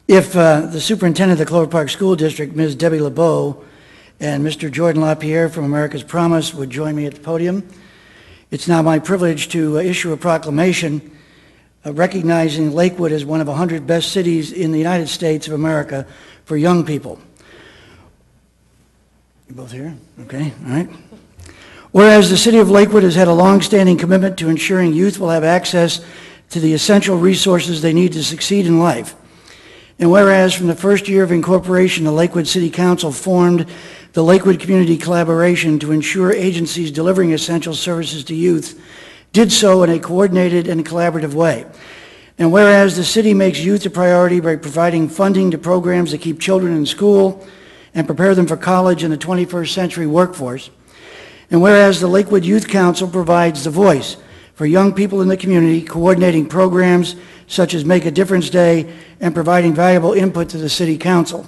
If the superintendent of the Clover Park School District, Ms. Debbie LeBeau, and Mr. Jordan LaPier from America's Promise would join me at the podium. It's now my privilege to issue a proclamation recognizing Lakewood as one of 100 best cities in the United States of America for young people. You both here? Okay, all right. Whereas the city of Lakewood has had a long-standing commitment to ensuring youth will have access to the essential resources they need to succeed in life. And whereas from the first year of incorporation, the Lakewood City Council formed the Lakewood Community Collaboration to ensure agencies delivering essential services to youth did so in a coordinated and collaborative way. And whereas the city makes youth a priority by providing funding to programs that keep children in school and prepare them for college and the 21st century workforce, and whereas the Lakewood Youth Council provides the voice for young people in the community, coordinating programs such as Make a Difference Day and providing valuable input to the City Council.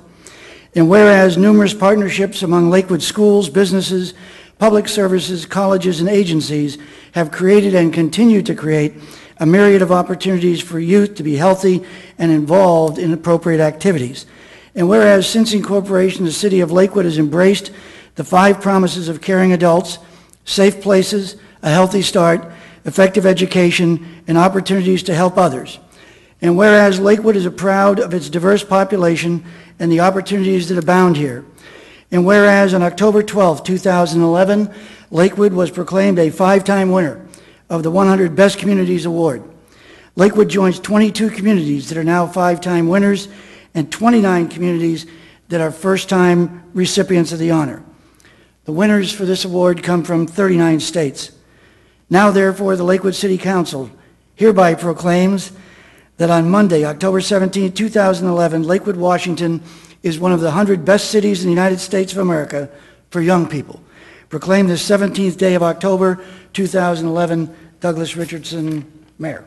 And whereas numerous partnerships among Lakewood schools, businesses, public services, colleges, and agencies have created and continue to create a myriad of opportunities for youth to be healthy and involved in appropriate activities. And whereas since incorporation, the City of Lakewood has embraced the 5 promises of caring adults, safe places, a healthy start, effective education, and opportunities to help others. And whereas Lakewood is proud of its diverse population and the opportunities that abound here. And whereas on October 12, 2011, Lakewood was proclaimed a 5-time winner of the 100 Best Communities Award. Lakewood joins 22 communities that are now 5-time winners and 29 communities that are first-time recipients of the honor. The winners for this award come from 39 states. Now, therefore, the Lakewood City Council hereby proclaims that on Monday, October 17, 2011, Lakewood, Washington is one of the 100 best cities in the United States of America for young people. Proclaimed this 17th day of October, 2011, Douglas Richardson, Mayor.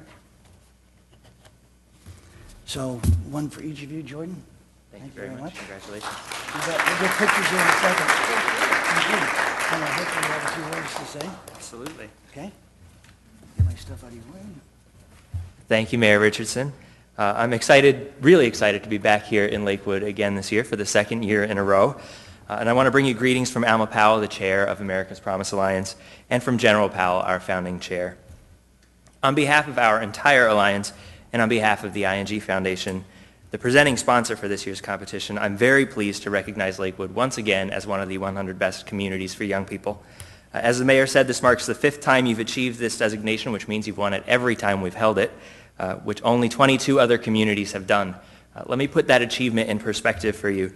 So, one for each of you, Jordan. Thank you very much. Congratulations. We'll get pictures here in a second. Thank you. And I hope you have a few words to say. Absolutely. Okay. Get my stuff out of your way. Thank you, Mayor Richardson. I'm excited, really excited to be back here in Lakewood again this year for the 2nd year in a row. And I want to bring you greetings from Alma Powell, the chair of America's Promise Alliance, and from General Powell, our founding chair. On behalf of our entire alliance and on behalf of the ING Foundation, the presenting sponsor for this year's competition, I'm very pleased to recognize Lakewood once again as one of the 100 best communities for young people. As the mayor said, this marks the 5th time you've achieved this designation, which means you've won it every time we've held it, which only 22 other communities have done. Let me put that achievement in perspective for you.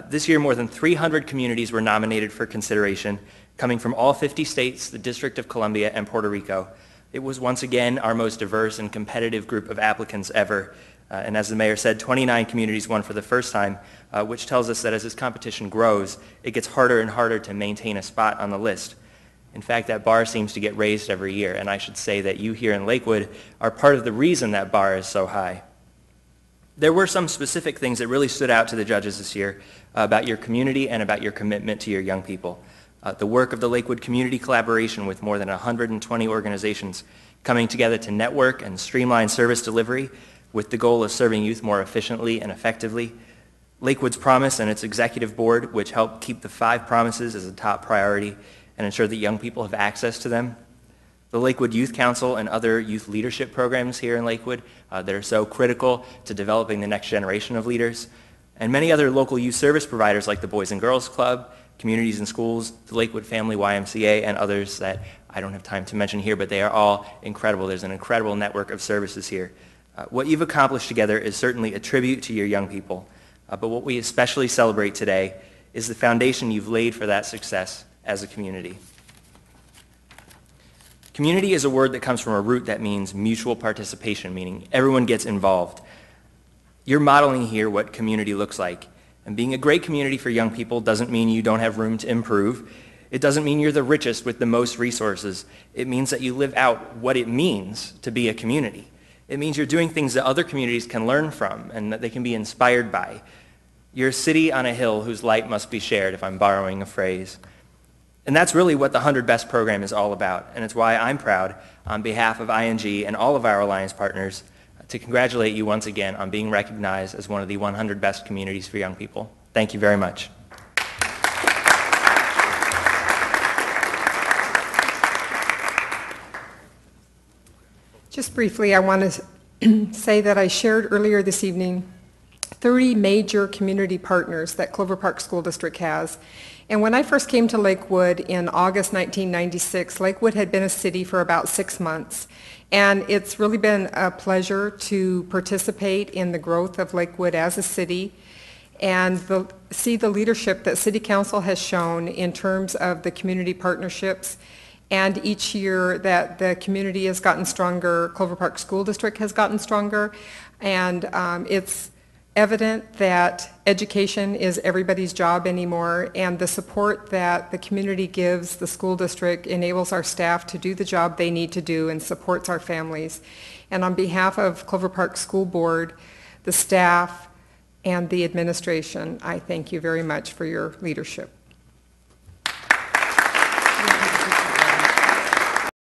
This year, more than 300 communities were nominated for consideration, coming from all 50 states, the District of Columbia, and Puerto Rico. It was once again our most diverse and competitive group of applicants ever. And as the mayor said, 29 communities won for the first time, which tells us that as this competition grows, it gets harder and harder to maintain a spot on the list. In fact, that bar seems to get raised every year, and I should say that you here in Lakewood are part of the reason that bar is so high. There were some specific things that really stood out to the judges this year about your community and about your commitment to your young people. The work of the Lakewood Community Collaboration with more than 120 organizations coming together to network and streamline service delivery with the goal of serving youth more efficiently and effectively. Lakewood's Promise and its executive board, which helped keep the 5 promises as a top priority and ensure that young people have access to them. The Lakewood Youth Council and other youth leadership programs here in Lakewood that are so critical to developing the next generation of leaders. And many other local youth service providers like the Boys and Girls Club, Communities and Schools, the Lakewood Family YMCA, and others that I don't have time to mention here, but they are all incredible. There's an incredible network of services here. What you've accomplished together is certainly a tribute to your young people, but what we especially celebrate today is the foundation you've laid for that success as a community. Community is a word that comes from a root that means mutual participation, meaning everyone gets involved. You're modeling here what community looks like. And being a great community for young people doesn't mean you don't have room to improve. It doesn't mean you're the richest with the most resources. It means that you live out what it means to be a community. It means you're doing things that other communities can learn from and that they can be inspired by. You're a city on a hill whose light must be shared, if I'm borrowing a phrase. And that's really what the 100 Best program is all about. And it's why I'm proud, on behalf of ING and all of our alliance partners, to congratulate you once again on being recognized as one of the 100 best communities for young people. Thank you very much. Just briefly, I want to say that I shared earlier this evening 30 major community partners that Clover Park School District has. And when I first came to Lakewood in August 1996, Lakewood had been a city for about 6 months. And it's really been a pleasure to participate in the growth of Lakewood as a city and see the leadership that City Council has shown in terms of the community partnerships. And each year that the community has gotten stronger, Clover Park School District has gotten stronger. And it's evident that education is everybody's job anymore, and the support that the community gives the school district enables our staff to do the job they need to do and supports our families. And on behalf of Clover Park School Board, the staff, and the administration, I thank you very much for your leadership.